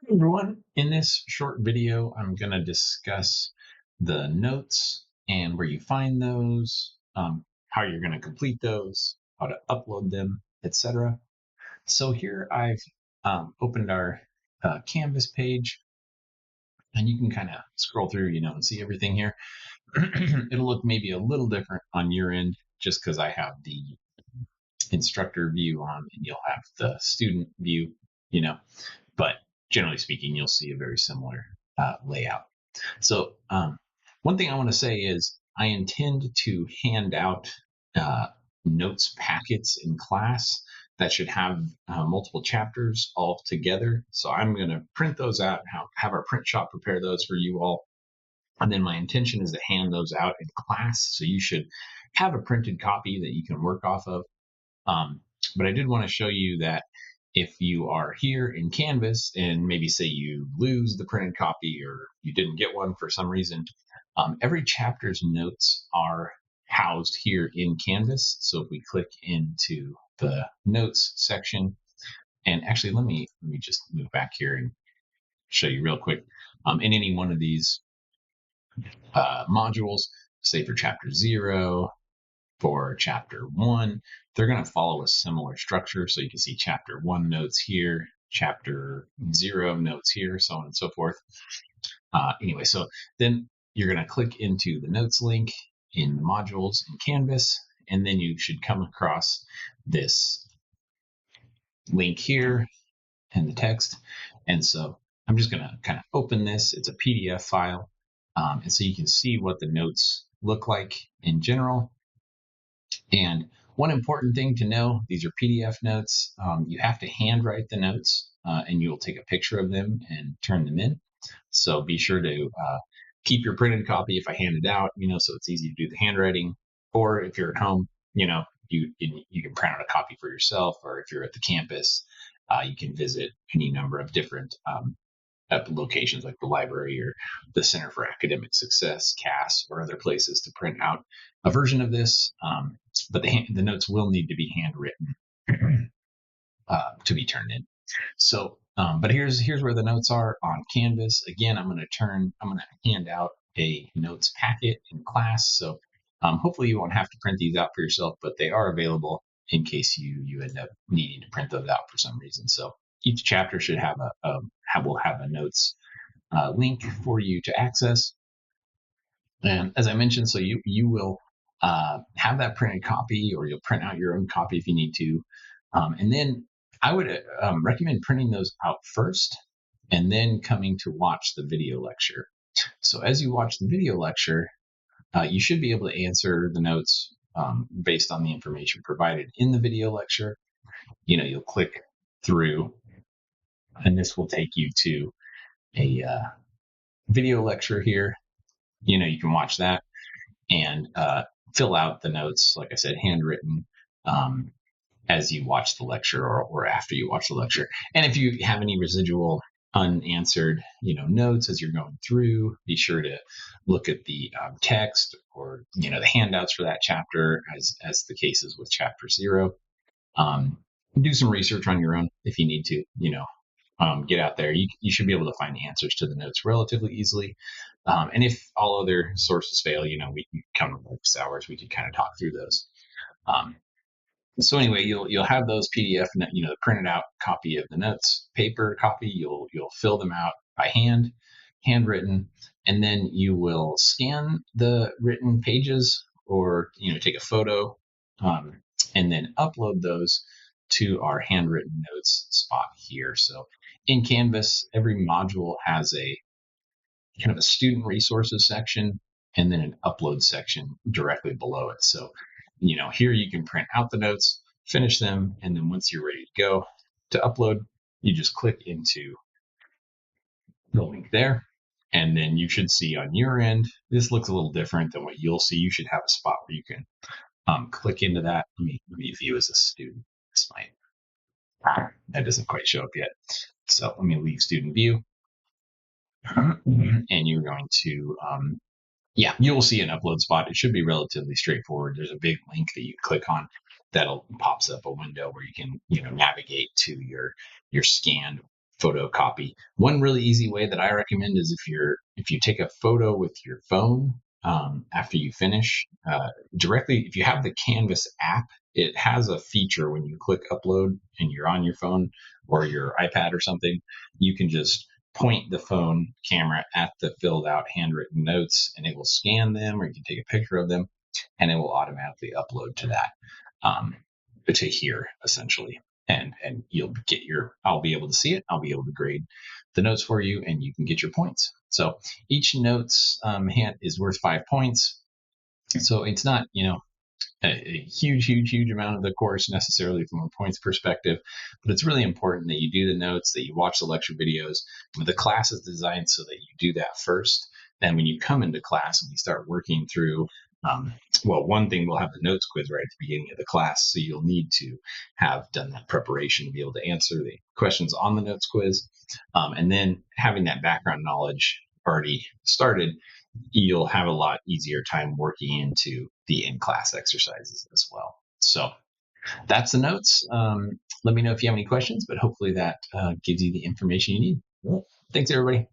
Hey everyone, in this short video, I'm going to discuss the notes and where you find those, how you're going to complete those, how to upload them, etc. So here I've opened our Canvas page, and you can kind of scroll through, and see everything here. It'll look maybe a little different on your end just because I have the instructor view on and you'll have the student view, you know. But generally speaking, you'll see a very similar layout. So one thing I want to say is I intend to hand out uh, notes packets in class that should have multiple chapters all together. So I'm going to print those out, have our print shop prepare those for you all. And then my intention is to hand those out in class. So you should have a printed copy that you can work off of. But I did want to show you that if you are here in Canvas and maybe say you lose the printed copy or you didn't get one for some reason, every chapter's notes are housed here in Canvas. So if we click into the notes section, and actually let me just move back here and show you real quick. In any one of these modules, say for chapter 0, for chapter 1, they're going to follow a similar structure. So you can see chapter 1 notes here, chapter 0 notes here, so on and so forth. Anyway, so then you're going to click into the notes link in the modules in Canvas, and then you should come across this link here and the text. And so I'm just going to kind of open this. It's a PDF file. And so you can see what the notes look like in general. And one important thing to know, these are PDF notes. You have to handwrite the notes and you'll take a picture of them and turn them in. So be sure to keep your printed copy if I hand it out, so it's easy to do the handwriting. Or if you're at home, you can print out a copy for yourself, or if you're at the campus, you can visit any number of different locations like the library or the Center for Academic Success, CAS, or other places to print out a version of this. But the notes will need to be handwritten to be turned in. So, but here's where the notes are on Canvas. Again, I'm going to hand out a notes packet in class. So hopefully you won't have to print these out for yourself, but they are available in case you end up needing to print those out for some reason. So each chapter should have will have a notes link for you to access. And as I mentioned, so you will have that printed copy, or you'll print out your own copy if you need to. And then I would recommend printing those out first and then coming to watch the video lecture. So as you watch the video lecture, you should be able to answer the notes based on the information provided in the video lecture. You'll click through, and this will take you to a video lecture here. You can watch that and fill out the notes, like I said, handwritten, as you watch the lecture or after you watch the lecture. And if you have any residual unanswered, notes as you're going through, be sure to look at the text or, the handouts for that chapter, as the case is with chapter 0. Do some research on your own if you need to, get out there. You should be able to find answers to the notes relatively easily. And if all other sources fail, we can come to office hours. We could kind of talk through those. So anyway, you'll have those PDF, the printed out copy of the notes, paper copy. You'll fill them out by hand, handwritten, and then you will scan the written pages, or take a photo, and then upload those to our handwritten notes spot here. So in Canvas, every module has a kind of a student resources section and then an upload section directly below it. So, here you can print out the notes, finish them, and then once you're ready to go to upload, you just click into the link there. And then you should see on your end, this looks a little different than what you'll see. You should have a spot where you can click into that. Let me view as a student. That doesn't quite show up yet. So let me leave student view. And you're going to, you'll see an upload spot. It should be relatively straightforward. There's a big link that you click on that'll pops up a window where you can, navigate to your scanned photocopy. One really easy way that I recommend is if you take a photo with your phone after you finish, directly, if you have the Canvas app, it has a feature when you click upload and you're on your phone or your iPad or something, you can just point the phone camera at the filled out handwritten notes and it will scan them, or you can take a picture of them and it will automatically upload to that, to here essentially. And you'll get I'll be able to see it. I'll be able to grade the notes for you and you can get your points. So each note's hand is worth 5 points. So it's not, a huge amount of the course necessarily from a points perspective, but it's really important that you do the notes, that you watch the lecture videos. The class is designed so that you do that first. Then when you come into class and we start working through, one thing, we'll have the notes quiz right at the beginning of the class, so you'll need to have done that preparation to be able to answer the questions on the notes quiz. And then having that background knowledge already started, you'll have a lot easier time working into the in-class exercises as well. So that's the notes. Let me know if you have any questions, but hopefully that gives you the information you need. Thanks, everybody.